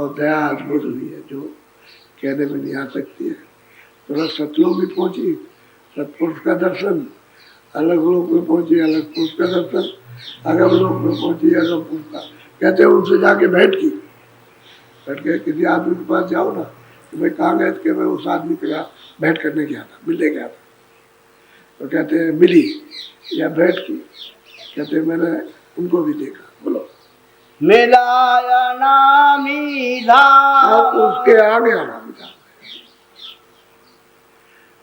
और दया अद्भुत हुई है जो कहने में नहीं आ सकती है। तो सतलोक भी पहुंची, सतपुरुष का दर्शन, अलग लोक में पहुंची, अलग पुरुष का दर्शन, अगम लोक में पहुंची, अगम पुरुष का। कहते हैं उनसे जाके बैठ के किसी आदमी के पास जाओ ना कि भाई कहाँ गए थे, मैं उस आदमी के यहाँ बैठ करने गया था, मिलने गया था। तो कहते हैं मिली या बैठ की, कहते हैं मैंने उनको भी देखा। बोलो मिलाया नामी धाम, उसके आगे अनामी धाम,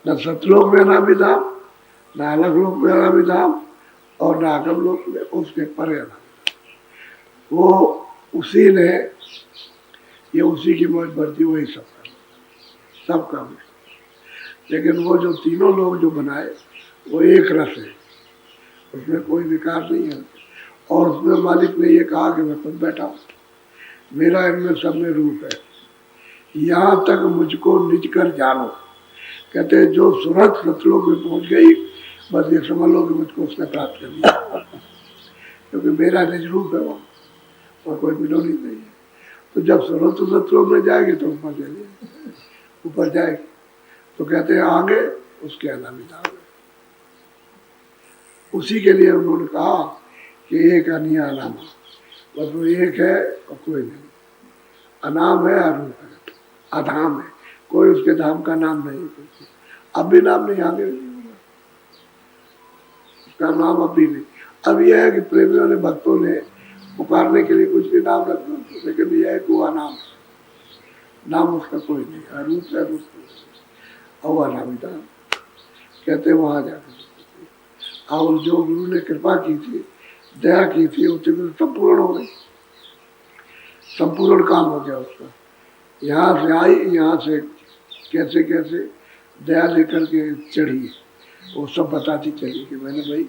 न सतलोक में अनामी धाम, न अलग लोक में अनामी धाम, और न अगम लोक में, उसके परे अनामी धाम। वो उसी ने, ये उसी की मौज बढ़ती, वही सब काम है। लेकिन वो जो तीनों लोग जो बनाए वो एक रस है, उसमें कोई विकार नहीं है। और उसमें मालिक ने ये कहा कि मैं खुद बैठा हूँ, मेरा इनमें सब में रूप है, यहाँ तक मुझको निज कर जानो। कहते हैं जो सुरत सतलोक में पहुंच गई, बस ये समझ लो कि मुझको उसने प्राप्त कर लिया, क्योंकि मेरा निज रूप है वो, और कोई विरोधी नहीं है। तो जब सुरत सतलोक में जाएगी तो ऊपर जाएगी, ऊपर जाएगी तो कहते हैं आगे उसके अनामी धाम है। उसी के लिए उन्होंने कहा कि एक अनिया अनाम, बस वो एक है और कोई नहीं, अनाम है, अरूप है, अधाम है, कोई उसके धाम का नाम नहीं है। अब भी नाम नहीं, आगे नहीं होगा उसका नाम, अब भी नहीं। अब यह है कि प्रेमियों ने, भक्तों ने पुकारने के लिए कुछ भी नाम रख दो, लेकिन यह है कि वो अनाम, नाम उसका कोई नहीं, अरूप है, रूप और अनामी धाम। कहते वहां जाकर और जो गुरु ने कृपा की थी, दया की थी, उससे संपूर्ण हो गई, संपूर्ण काम हो गया उसका। यहाँ से आई, यहाँ से कैसे कैसे दया लेकर के चढ़ी, वो सब बताती चली कि मैंने भाई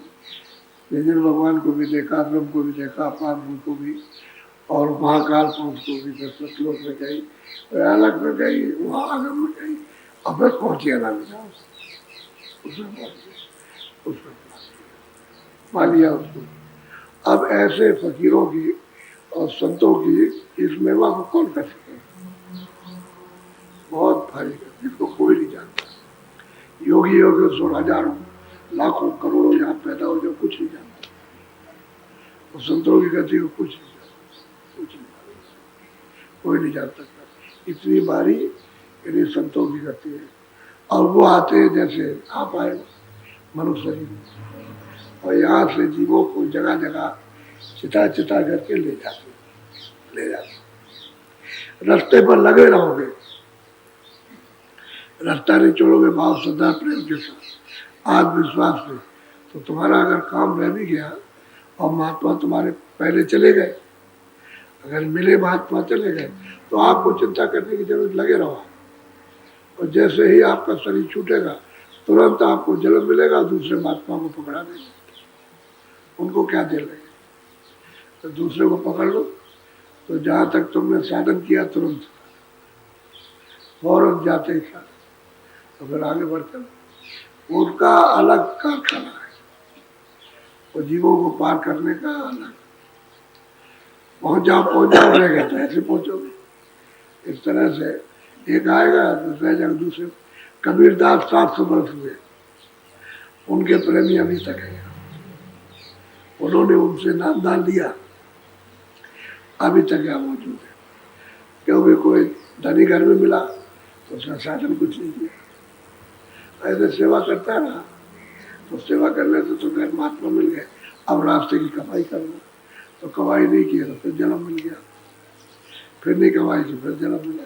निजन भगवान को भी देखा, ब्रह्म को भी देखा, अपार को भी, और महाकाल पुरुष को भी, सतलोक में गई, अलग में गई, वहाँ आगम में गई, अब बस पहुँची अनामी धाम, उसमें पा लिया उसको। अब ऐसे फकीरों की और संतों की इस महिमा को कौन कर सके, बहुत भारी है, जिसको कोई नहीं जानता। योगी योगेश्वर हजारों लाखों करोड़ों यहाँ पैदा हो जो कुछ नहीं जानता, और संतों की गति को कुछ नहीं जानता, कुछ नहीं जानता, कोई नहीं जान सकता। इतनी बारी यदि संतों की गति है। और वो आते हैं जैसे आप आए मनुष्य शरीर, और यहाँ से जीवों को जगह जगह चिता चिता करके ले जाते। रास्ते पर लगे रहोगे, रास्ता नहीं छोड़ोगे, भाव श्रद्धा प्रेम के साथ, आत्मविश्वास से, तो तुम्हारा अगर काम रह भी गया और महात्मा तुम्हारे पहले चले गए, अगर मिले महात्मा चले गए, तो आपको चिंता करने की जरूरत, लगे रहो। और जैसे ही आपका शरीर छूटेगा, तुरंत आपको जन्म मिलेगा, दूसरे महात्मा को पकड़ा देंगे, उनको क्या दे लेंगे, तो दूसरे को पकड़ लो। तो जहाँ तक तुमने साधन किया तुरंत फौरन जाते ही साधन, तो फिर आगे बढ़कर उनका अलग कारखाना है, और जीवों को पार करने का अलग, पहुँच जाओ रहेगा तो ऐसे पहुँचोगे। इस तरह से एक आएगा, दूसरा जगह, दूसरे कबीरदास 700 वर्ष हुए, उनके प्रेमी अभी तक है, उन्होंने उनसे नाम दान लिया, अभी तक यहाँ मौजूद है। क्योंकि कोई धनी घर में मिला तो उसका साधन कुछ नहीं किया, ऐसे सेवा करता है ना, तो सेवा करने से तो घर महात्मा मिल गए, अब रास्ते की कमाई करना, तो कमाई नहीं किया तो फिर जन्म मिल गया, फिर नहीं कमाई तो फिर जन्म मिला।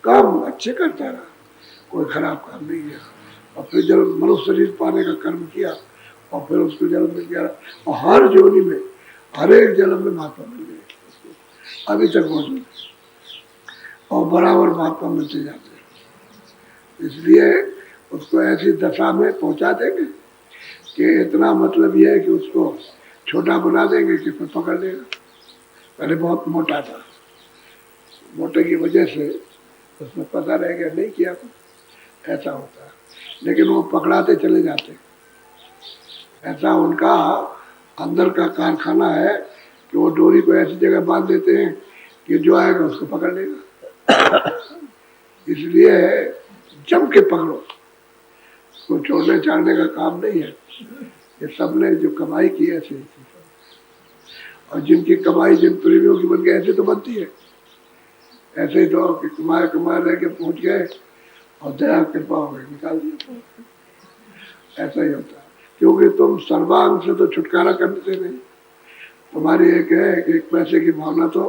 काम अच्छे करता रहा, कोई खराब काम नहीं किया, और फिर जन्म मनुष्य शरीर पाने का कर्म किया, और फिर उसको जन्म मिल गया, और हर जोनी में, हर एक जन्म में महात्मा मिल गए, अभी तक मौजूद है, और बराबर महात्मा मिलते जाते हैं। इसलिए उसको ऐसी दशा में पहुंचा देंगे कि इतना मतलब यह है कि उसको छोटा बना देंगे कि कोई पकड़ लेगा। पहले बहुत मोटा था, मोटे की वजह से उसमें पता रह गया, नहीं किया कुछ, ऐसा होता है। लेकिन वो पकड़ाते चले जाते, ऐसा उनका अंदर का कारखाना है कि वो डोरी को ऐसी जगह बांध देते हैं कि जो आएगा उसको पकड़ लेगा। इसलिए जम के पकड़ो, कोई छोड़ने छाड़ने का काम नहीं है। ये सबने जो कमाई की है ऐसे ही की। और जिनकी कमाई जिन प्रेमियों की बन गई ऐसे तो बनती है। ऐसे ही तो कि कमाए कमाए रह के पहुंच गए और दया कृपा हो गई, निकाल दिया। ऐसा ही होता है, क्योंकि तुम सर्वांग से तो छुटकारा करते नहीं। तुम्हारी एक है कि एक पैसे की भावना तो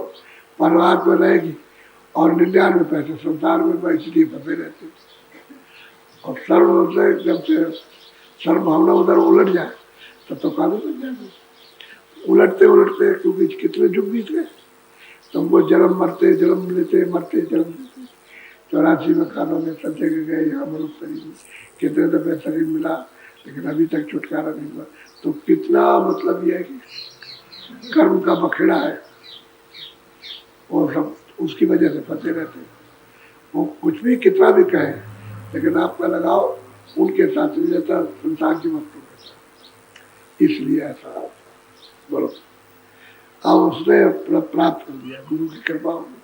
परिवार में रहेगी और 99 पैसे संसार में मैं इसलिए फंसे रहते। और सर्व से जब से सर्व भावना उधर उलट जाए तो कानून बन जाएगा। उलटते उलटते क्योंकि कितने युग बीत गए, तुमको जन्म मरते जन्म लेते मरते जन्म लेते। 84 में कानों में सब जगह गए, यहाँ मनुष्य शरीर में कितने दफे शरीर मिला लेकिन अभी तक छुटकारा नहीं हुआ। तो कितना मतलब यह है कि कर्म का बखेड़ा है, वो सब उसकी वजह से फंसे रहते। वो कुछ भी कितना भी कहे लेकिन आपका लगाव उनके साथ नहीं रहता, संसार की वस्तु के साथ। इसलिए ऐसा बोलो। अब उसने प्राप्त कर दिया गुरु की कृपा होगी,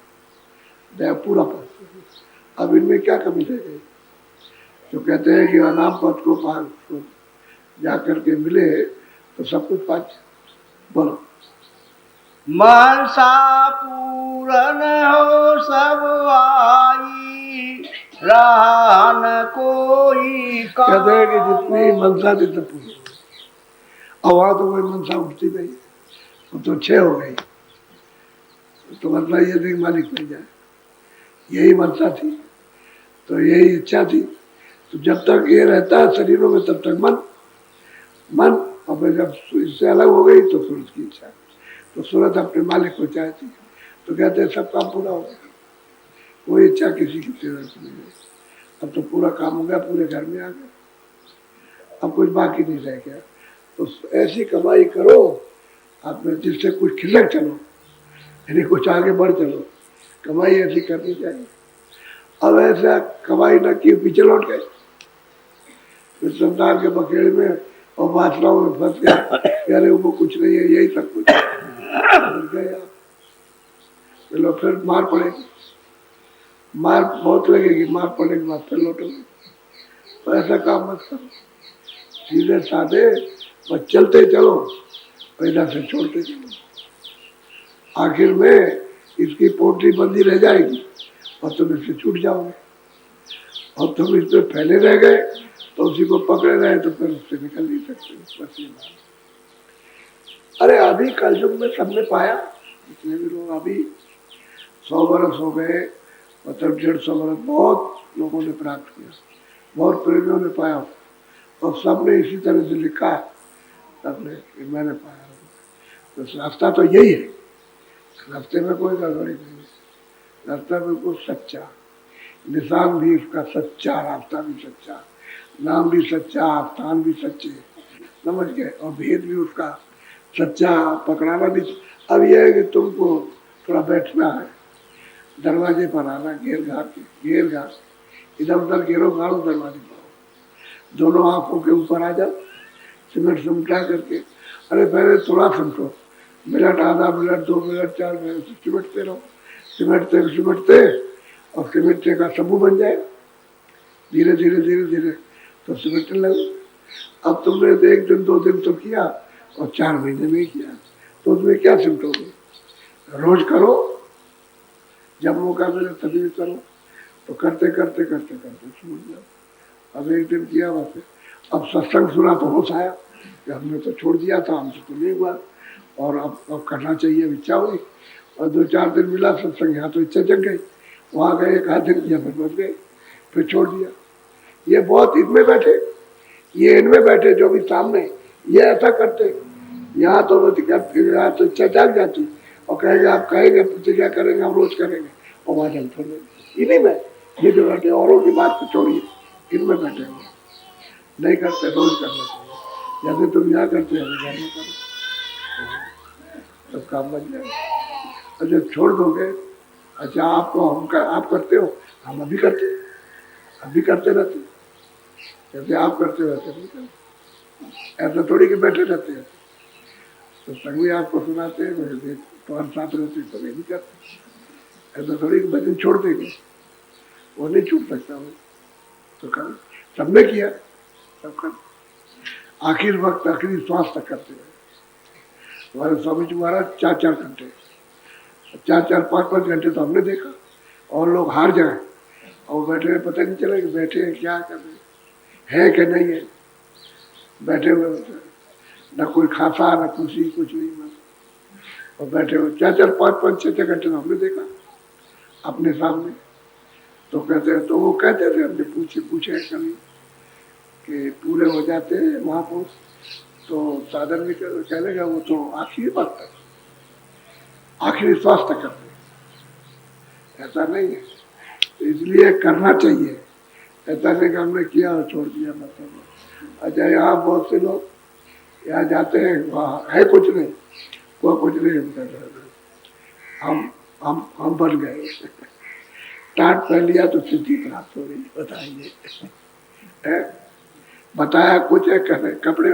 दया पूरा पास। अब इनमें क्या कमी रह गई? जो कहते हैं कि अनाम पद को पार जा करके मिले तो सब कुछ पाच। बोलो। मनसा पूरन हो सब आई, रहा न कोई कहते हैं कि जितनी मनसा जितने पूरी। और वहां तो कोई मनसा उठती नहीं, वो तो 6 हो गई। तो मतलब ये नहीं मालिक मिल जाए, यही मनसा थी, तो यही इच्छा थी। तो जब तक ये रहता है शरीरों में तब तक मन और फिर जब इससे अलग हो गई तो सूरज की इच्छा। तो सूरज अपने मालिक को चाहती है, तो कहते हैं सब काम पूरा हो गया, कोई इच्छा किसी की जरूरत नहीं है। अब तो पूरा काम हो गया, पूरे घर में आ गए, अब कुछ बाकी नहीं रह गया। तो ऐसी कमाई करो आप जिससे कुछ खिलक चलो, यानी कुछ आगे बढ़ चलो। कमाई ऐसी करनी चाहिए। अब ऐसा कमाई न की पीछे लौट गए, फिर संसार के बखेड़े में और वासनाओं में फंस गए। अरे वो कुछ नहीं है, यही सब कुछ गए आप। चलो फिर मार पड़ेगी, मार बहुत लगेगी, मार पड़ने के बाद फिर लौटोगे। तो ऐसा काम मत करो, सीधे साधे बस चलते चलो, पैदा से छोड़ते चलो। आखिर में इसकी पोटली बंदी रह जाएगी और तुम इससे छूट जाओगे। और तुम इसमें फैले रह गए तो उसी को पकड़े रहे तो फिर उससे निकल नहीं सकते। बस ये बात। अरे अभी कलयुग में सबने पाया, जितने भी लोग अभी 100 बरस हो गए, मतलब 150 बरस, बहुत लोगों ने प्राप्त किया, बहुत प्रेमियों ने पाया और सबने इसी तरह से लिखा है, सबने कि मैंने पाया। तो रास्ता तो यही है, रास्ते में कोई गड़बड़ी नहीं है, रास्ता बिल्कुल सच्चा, निशान भी उसका सच्चा, रास्ता भी सच्चा, नाम भी सच्चा, स्थान भी सच्चे, समझ गए, और भेद भी उसका सच्चा, पकड़ाना भी। अब यह है कि तुमको थोड़ा बैठना है, दरवाजे पर आना, घेर घाट इधर उधर घेरो घाड़ो, दरवाजे पर आओ, दोनों आंखों के ऊपर आ जाओ, सिमट समटा करके। अरे पहले थोड़ा समझो, मिनट, आधा मिनट, 2 मिनट, 4 मिनट सिमटते रहो, सिमटते सिमटते और सिमटने का समूह बन जाएगा। धीरे धीरे धीरे धीरे तो सिमटने लगो। अब तुमने 1 दिन 2 दिन तो किया और 4 महीने में किया, तो उसमें क्या सिमटोगे? रोज करो, जब मौका मिले तभी करो। तो करते करते करते करते समझ जाओ। अब 1 दिन किया वैसे, अब सत्संग सुना तो होश आया कि हमने तो छोड़ दिया था, हमसे तो नहीं हुआ और अब करना चाहिए, इच्छा हुई। और 2-4 दिन मिला सत्संग, यहाँ तो इच्छा जग गई, वहाँ गए 1 आध दिन किया, फिर बच गए, फिर छोड़ दिया। ये बहुत इनमें बैठे, ये इनमें बैठे जो भी सामने ये ऐसा करते, यहाँ तो यहाँ तो इच्छा जाग जाती और कहेंगे आप कहेंगे प्रतिज्ञा करेंगे, हम रोज करेंगे, और वहाँ जल छोड़ देंगे। इन्हीं में ये जो बैठे, औरों की बात को छोड़िए, इनमें बैठे हुए नहीं करते, रोज करना चाहिए। जैसे तुम यहाँ करते हैं घर में करो, सब काम बन जाएगा। और जब छोड़ दोगे, अच्छा आपको आप करते हो, हम अभी करते रहते, जैसे आप करते हो वैसे नहीं करते। ऐसा थोड़ी कि बैठे रहते हैं, तो संग भी आपको सुनाते हैं, तुम्हारे साथ रहते तो नहीं करते। ऐसा थोड़ी कि भजन छोड़ देंगे, वो नहीं छूट सकता वो। तो कर सबने किया, सब कर आखिर वक्त आखिरी श्वास तक करते हैं। हमारे स्वामी जी महाराज 4-4 घंटे, 4-4 5-5 घंटे तो हमने देखा। और लोग हार जाए और बैठे हुए पता नहीं चला कि बैठे हैं क्या कर रहे हैं कि नहीं है, बैठे हुए होते हैं, न कोई खासा न खुशी कुछ नहीं, बस और बैठे हुए 4-4 5-5 6-6 घंटे तो हमने देखा अपने सामने। तो कहते हैं, तो वो कहते थे, हमने पूछे कभी कि पूरे हो जाते हैं महापुरुष तो साधन भी कहने का वो तो आखिरी वक्त तक, आखिरी श्वास तक करते, ऐसा नहीं है। तो इसलिए करना चाहिए, ऐसा नहीं कि हमने किया और छोड़ दिया मतलब। अच्छा, यहाँ बहुत से लोग यहाँ जाते हैं, वहाँ है कुछ नहीं, वो कुछ नहीं, हम बन गए, टाट पहन लिया तो सिद्धि प्राप्त हो गई। बताइए, बताया कुछ है, कपड़े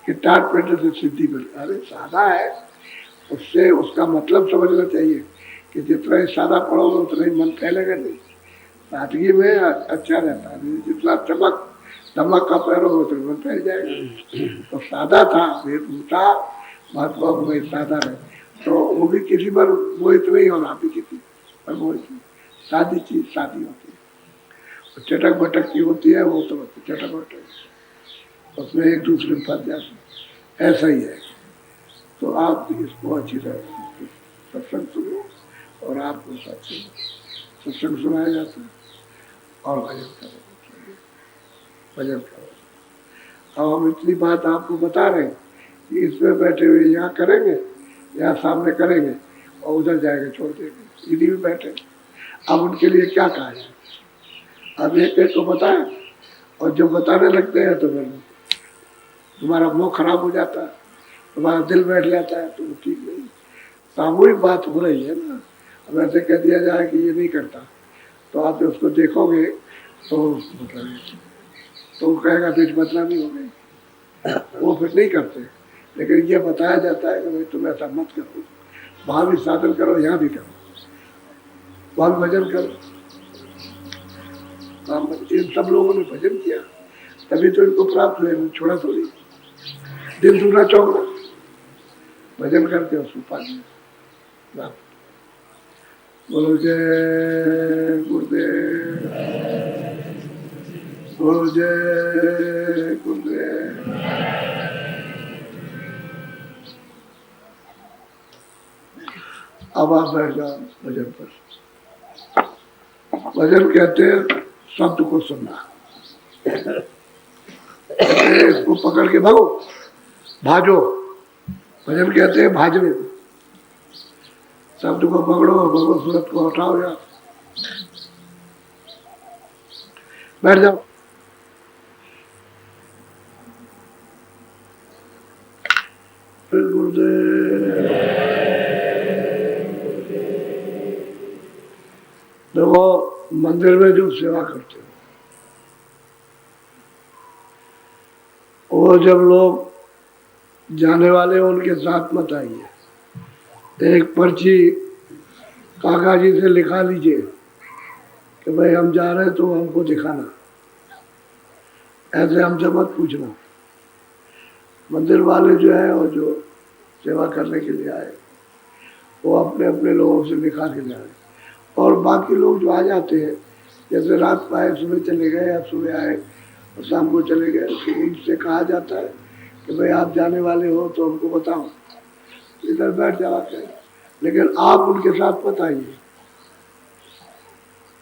कि टाट पहनने से सिद्धि मिल। अरे सादा है, उससे उसका मतलब समझना चाहिए कि जितना ही सादा पढ़ोगे उतना ही मन फैलेगा नहीं। सादगी में अच्छा रहता है, जितना चमक दमक का पैरोगे उतना मन फैल जाएगा। तो सादा था, वेदभूता महात्मा में सादा रहे, तो वो भी किसी पर मोहित नहीं होना, भी किसी पर मोहित नहीं। सादी चीज शादी होती है, चटक बटक की होती है, वो तो चटक बटक, उसमें एक दूसरे में फंस जाते, ऐसा ही है। तो आप इसको अच्छी तरह सत्संग सुनो और आपको सत्संग सुनाया जाता है और भजन करो, भजन करो। अब हम इतनी बात आपको बता रहे हैं कि इसमें बैठे हुए यहाँ करेंगे, यहाँ सामने करेंगे और उधर जाएंगे छोड़ देंगे, इन्हीं में बैठे। अब उनके लिए क्या कहा जाए, अब एक एक को बताएं, और जब बताने लगते हैं तो फिर तुम्हारा मुंह खराब हो जाता है, तुम्हारा दिल बैठ जाता है, तो ठीक नहीं। सामूहिक बात हो रही है ना, अब ऐसे कह दिया जाए कि ये नहीं करता, तो आप उसको देखोगे तो मतलब तो कहेगा बीच बदनामी हो गई, वो फिर नहीं करते। लेकिन ये बताया जाता है कि भाई तुम ऐसा मत करो, वहाँ भी साधन करो, यहाँ भी करो, वहाँ भी भजन करो। इन सब लोगों ने भजन किया तभी तो इनको प्राप्त हुए, छोड़ा थोड़ी। दिन दूना चौगना भजन करके उसको पानी। बोलो जय गुरुदेव, बोलो जय गुरुदेव। अब आप बैठ जाओ भजन पर। भजन कहते हैं शब्द को सुनना, इसको पकड़ के भागो, भाजो। भजन कहते हैं भाजने को, शब्द को पकड़ो, भगवत सूरत को हटाओ, या बैठ जाओ। गुरुदेव देखो, मंदिर में जो सेवा करते हो, वो जब लोग जाने वाले उनके साथ मत आइए। एक पर्ची काकाजी से लिखा लीजिए कि भाई हम जा रहे हैं तो हमको दिखाना, ऐसे हमसे मत पूछना। मंदिर वाले जो है और जो सेवा करने के लिए आए वो अपने अपने लोगों से लिखा के जाए, और बाकी लोग जो आ जाते हैं, जैसे रात को आए, सुबह चले गए, या सुबह आए और शाम को चले गए, तो इनसे कहा जाता है कि भाई आप जाने वाले हो तो हमको बताओ, इधर बैठ जावा कर, लेकिन आप उनके साथ मत आइए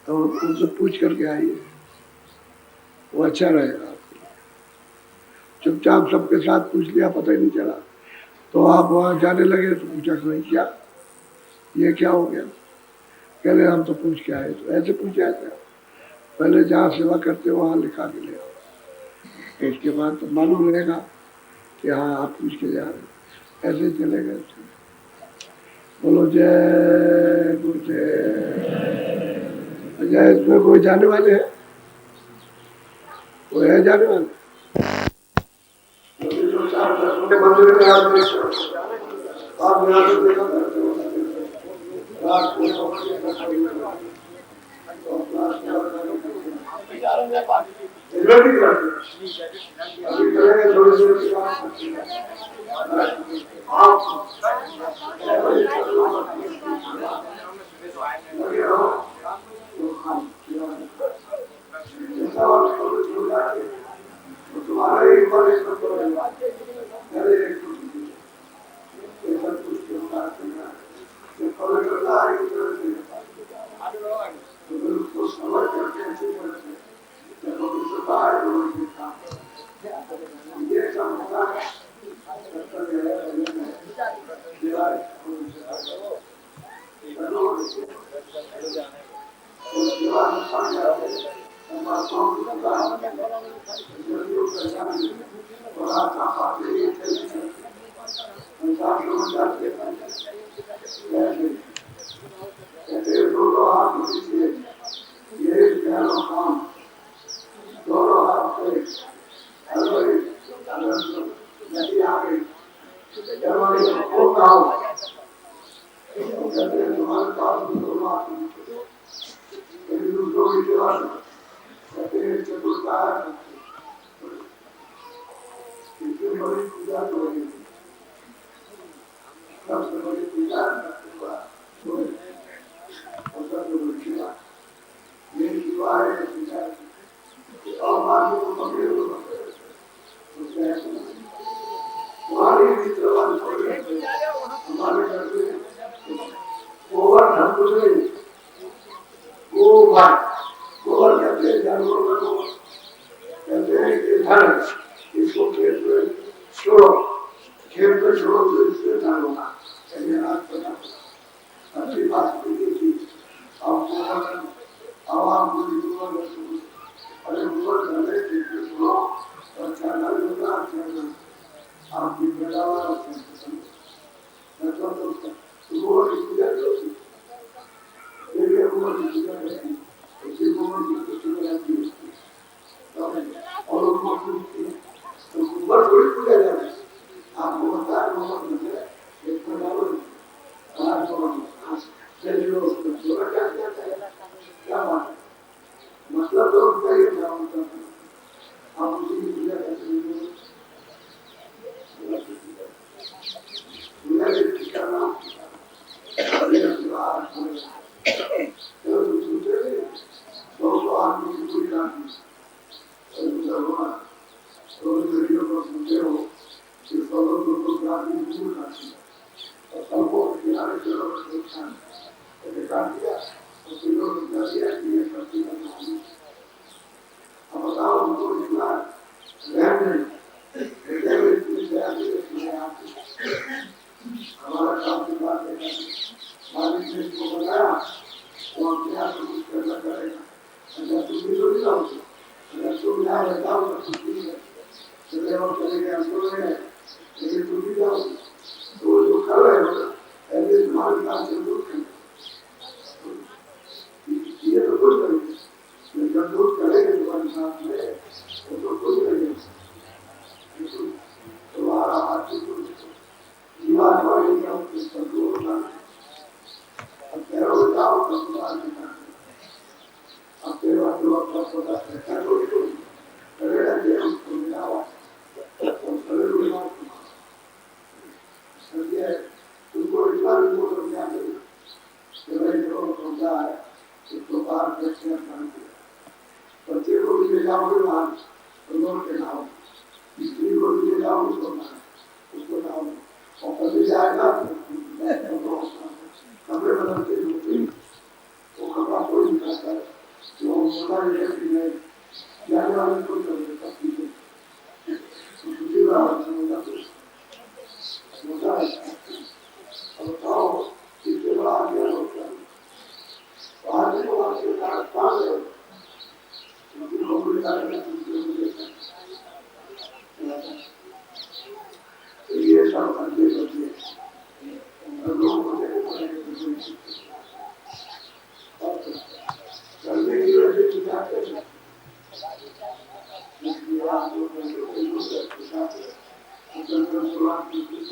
और उनसे पूछ करके आइए, वो अच्छा रहेगा। चुपचाप सबके साथ पूछ लिया, पता ही नहीं चला, तो आप वहाँ जाने लगे तो पूछा कि भाई क्या ये क्या हो गया, कह रहे हम तो पूछ के आए। तो ऐसे पूछा जाता है, पहले जहाँ सेवा करते हो वहाँ लिखा के ले आओ, इसके बाद तो मालूम रहेगा कि हाँ आप पूछ के जा रहे, ऐसे चले गए। बोलो जय गुरुदेव। जय। इसमें कोई जाने वाले हैं, कोई है जाने वाले? मंदिर में आप यहाँ से देखा करते हो, रात को 9 बजे तक तो अपना रेडी करते अभी करेंगे थोड़ी देर के बाद आप लगे रहो तो तुम्हारा एक बार एक